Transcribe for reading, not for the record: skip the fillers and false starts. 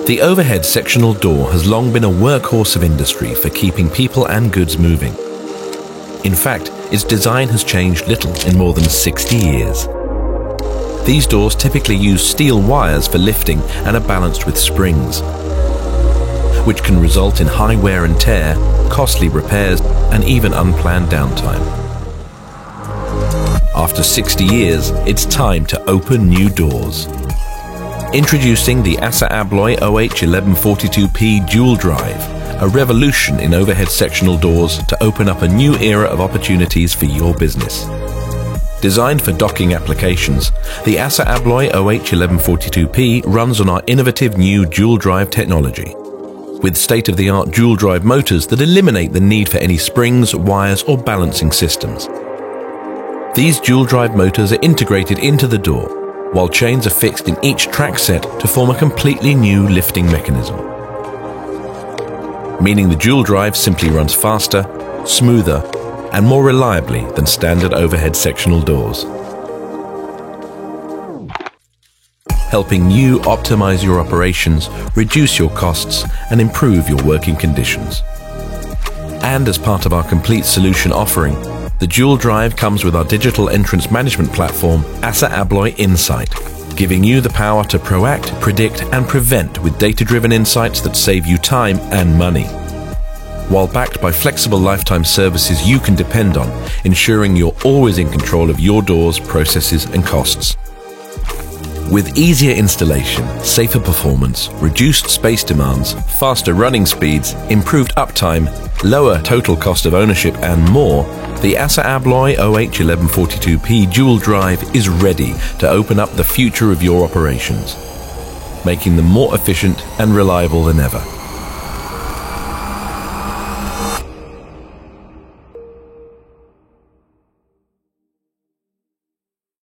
The overhead sectional door has long been a workhorse of industry for keeping people and goods moving. In fact, its design has changed little in more than 60 years. These doors typically use steel wires for lifting and are balanced with springs, which can result in high wear and tear, costly repairs, and even unplanned downtime. After 60 years, it's time to open new doors. Introducing the ASSA ABLOY OH1142P dual drive, a revolution in overhead sectional doors to open up a new era of opportunities for your business. Designed for docking applications, the ASSA ABLOY OH1142P runs on our innovative new dual drive technology, with state-of-the-art dual drive motors that eliminate the need for any springs, wires, or balancing systems. These dual drive motors are integrated into the door, while chains are fixed in each track set to form a completely new lifting mechanism. Meaning the dual drive simply runs faster, smoother, and more reliably than standard overhead sectional doors. Helping you optimize your operations, reduce your costs, and improve your working conditions. And as part of our complete solution offering, the dual drive comes with our digital entrance management platform, ASSA ABLOY Insight, giving you the power to proact, predict, and prevent with data-driven insights that save you time and money, while backed by flexible lifetime services you can depend on, ensuring you're always in control of your doors, processes, and costs. With easier installation, safer performance, reduced space demands, faster running speeds, improved uptime, lower total cost of ownership, and more, the ASSA ABLOY OH1142P dual drive is ready to open up the future of your operations, making them more efficient and reliable than ever.